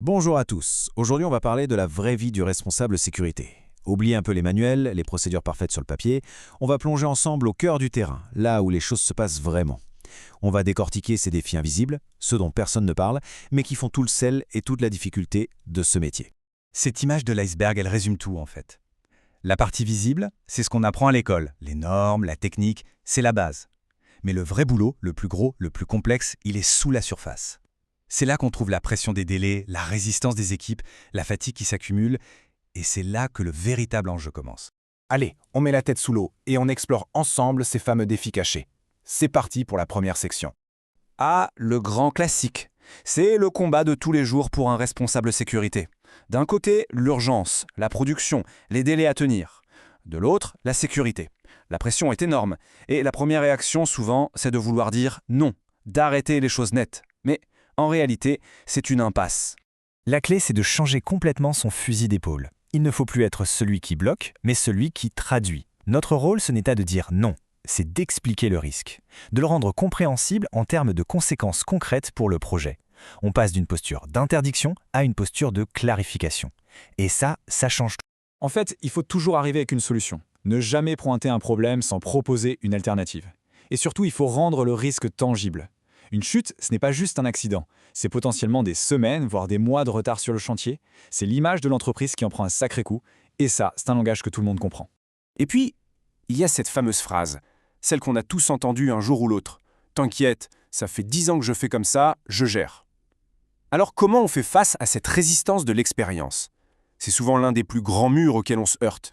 Bonjour à tous. Aujourd'hui, on va parler de la vraie vie du responsable sécurité. Oubliez un peu les manuels, les procédures parfaites sur le papier. On va plonger ensemble au cœur du terrain, là où les choses se passent vraiment. On va décortiquer ces défis invisibles, ceux dont personne ne parle, mais qui font tout le sel et toute la difficulté de ce métier. Cette image de l'iceberg, elle résume tout en fait. La partie visible, c'est ce qu'on apprend à l'école. Les normes, la technique, c'est la base. Mais le vrai boulot, le plus gros, le plus complexe, il est sous la surface. C'est là qu'on trouve la pression des délais, la résistance des équipes, la fatigue qui s'accumule, et c'est là que le véritable enjeu commence. Allez, on met la tête sous l'eau et on explore ensemble ces fameux défis cachés. C'est parti pour la première section. Ah, le grand classique. C'est le combat de tous les jours pour un responsable sécurité. D'un côté, l'urgence, la production, les délais à tenir. De l'autre, la sécurité. La pression est énorme, et la première réaction, souvent, c'est de vouloir dire non, d'arrêter les choses nettes. Mais en réalité, c'est une impasse. La clé, c'est de changer complètement son fusil d'épaule. Il ne faut plus être celui qui bloque, mais celui qui traduit. Notre rôle, ce n'est pas de dire non, c'est d'expliquer le risque, de le rendre compréhensible en termes de conséquences concrètes pour le projet. On passe d'une posture d'interdiction à une posture de clarification. Et ça change tout. En fait, il faut toujours arriver avec une solution. Ne jamais pointer un problème sans proposer une alternative. Et surtout, il faut rendre le risque tangible. Une chute, ce n'est pas juste un accident. C'est potentiellement des semaines, voire des mois de retard sur le chantier. C'est l'image de l'entreprise qui en prend un sacré coup. Et ça, c'est un langage que tout le monde comprend. Et puis, il y a cette fameuse phrase, celle qu'on a tous entendue un jour ou l'autre. T'inquiète, ça fait 10 ans que je fais comme ça, je gère. Alors comment on fait face à cette résistance de l'expérience? C'est souvent l'un des plus grands murs auxquels on se heurte.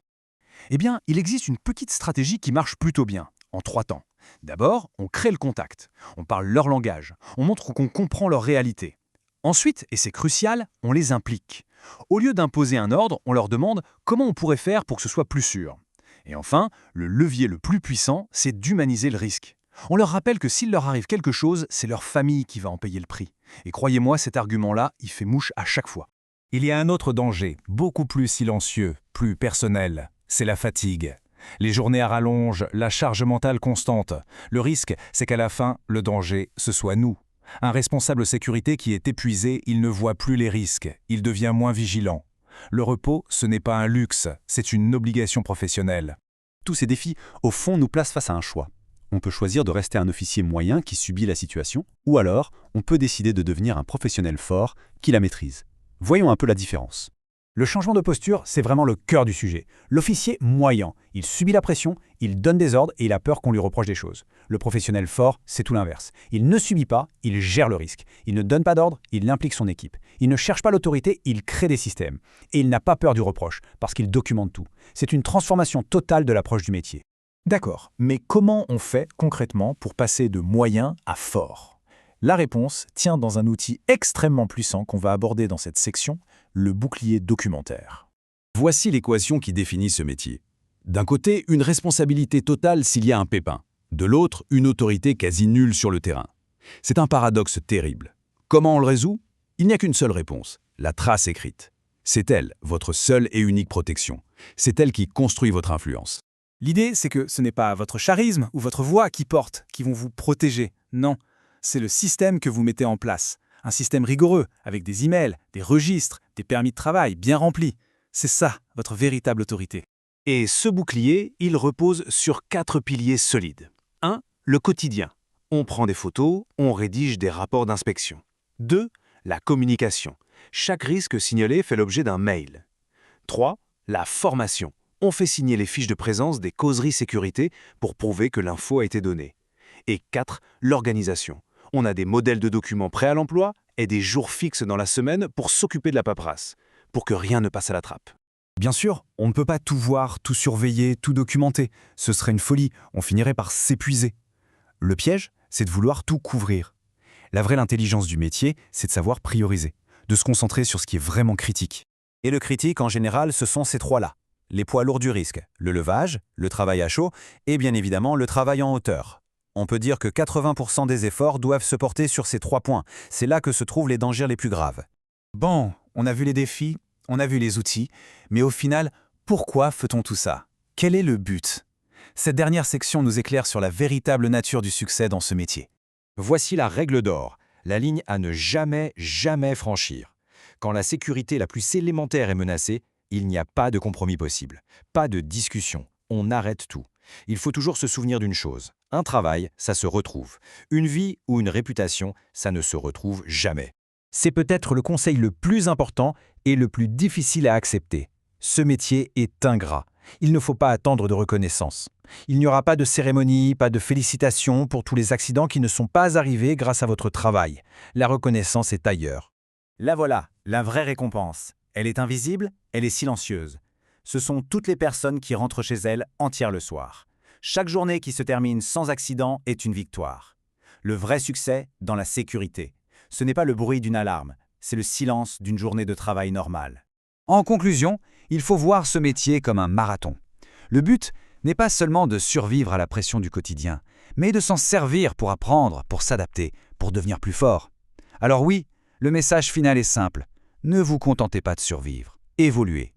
Eh bien, il existe une petite stratégie qui marche plutôt bien, en 3 temps. D'abord, on crée le contact. On parle leur langage. On montre qu'on comprend leur réalité. Ensuite, et c'est crucial, on les implique. Au lieu d'imposer un ordre, on leur demande comment on pourrait faire pour que ce soit plus sûr. Et enfin, le levier le plus puissant, c'est d'humaniser le risque. On leur rappelle que s'il leur arrive quelque chose, c'est leur famille qui va en payer le prix. Et croyez-moi, cet argument-là, il fait mouche à chaque fois. Il y a un autre danger, beaucoup plus silencieux, plus personnel, c'est la fatigue. Les journées à rallonge, la charge mentale constante. Le risque, c'est qu'à la fin, le danger, ce soit nous. Un responsable sécurité qui est épuisé, il ne voit plus les risques, il devient moins vigilant. Le repos, ce n'est pas un luxe, c'est une obligation professionnelle. Tous ces défis, au fond, nous placent face à un choix. On peut choisir de rester un officier moyen qui subit la situation, ou alors on peut décider de devenir un professionnel fort qui la maîtrise. Voyons un peu la différence. Le changement de posture, c'est vraiment le cœur du sujet. L'officier moyen, il subit la pression, il donne des ordres et il a peur qu'on lui reproche des choses. Le professionnel fort, c'est tout l'inverse. Il ne subit pas, il gère le risque. Il ne donne pas d'ordre, il implique son équipe. Il ne cherche pas l'autorité, il crée des systèmes. Et il n'a pas peur du reproche, parce qu'il documente tout. C'est une transformation totale de l'approche du métier. D'accord, mais comment on fait concrètement pour passer de moyen à fort? La réponse tient dans un outil extrêmement puissant qu'on va aborder dans cette section, le bouclier documentaire. Voici l'équation qui définit ce métier. D'un côté, une responsabilité totale s'il y a un pépin. De l'autre, une autorité quasi nulle sur le terrain. C'est un paradoxe terrible. Comment on le résout? Il n'y a qu'une seule réponse, la trace écrite. C'est elle, votre seule et unique protection. C'est elle qui construit votre influence. L'idée, c'est que ce n'est pas votre charisme ou votre voix qui porte, qui vont vous protéger. Non, c'est le système que vous mettez en place. Un système rigoureux, avec des emails, des registres, des permis de travail bien remplis. C'est ça, votre véritable autorité. Et ce bouclier, il repose sur 4 piliers solides. 1. Le quotidien. On prend des photos, on rédige des rapports d'inspection. 2. La communication. Chaque risque signalé fait l'objet d'un mail. 3. La formation. On fait signer les fiches de présence des causeries sécurité pour prouver que l'info a été donnée. Et 4. L'organisation. On a des modèles de documents prêts à l'emploi et des jours fixes dans la semaine pour s'occuper de la paperasse, pour que rien ne passe à la trappe. Bien sûr, on ne peut pas tout voir, tout surveiller, tout documenter. Ce serait une folie, on finirait par s'épuiser. Le piège, c'est de vouloir tout couvrir. La vraie intelligence du métier, c'est de savoir prioriser, de se concentrer sur ce qui est vraiment critique. Et le critique, en général, ce sont ces trois-là. Les poids lourds du risque, le levage, le travail à chaud et bien évidemment le travail en hauteur. On peut dire que 80% des efforts doivent se porter sur ces 3 points. C'est là que se trouvent les dangers les plus graves. Bon, on a vu les défis, on a vu les outils, mais au final, pourquoi fait-on tout ça? Quel est le but? Cette dernière section nous éclaire sur la véritable nature du succès dans ce métier. Voici la règle d'or, la ligne à ne jamais franchir. Quand la sécurité la plus élémentaire est menacée, il n'y a pas de compromis possible, pas de discussion, on arrête tout. Il faut toujours se souvenir d'une chose, un travail, ça se retrouve. Une vie ou une réputation, ça ne se retrouve jamais. C'est peut-être le conseil le plus important et le plus difficile à accepter. Ce métier est ingrat. Il ne faut pas attendre de reconnaissance. Il n'y aura pas de cérémonie, pas de félicitations pour tous les accidents qui ne sont pas arrivés grâce à votre travail. La reconnaissance est ailleurs. La voilà, la vraie récompense. Elle est invisible, elle est silencieuse. Ce sont toutes les personnes qui rentrent chez elles entières le soir. Chaque journée qui se termine sans accident est une victoire. Le vrai succès dans la sécurité. Ce n'est pas le bruit d'une alarme, c'est le silence d'une journée de travail normale. En conclusion, il faut voir ce métier comme un marathon. Le but n'est pas seulement de survivre à la pression du quotidien, mais de s'en servir pour apprendre, pour s'adapter, pour devenir plus fort. Alors oui, le message final est simple. Ne vous contentez pas de survivre, évoluez.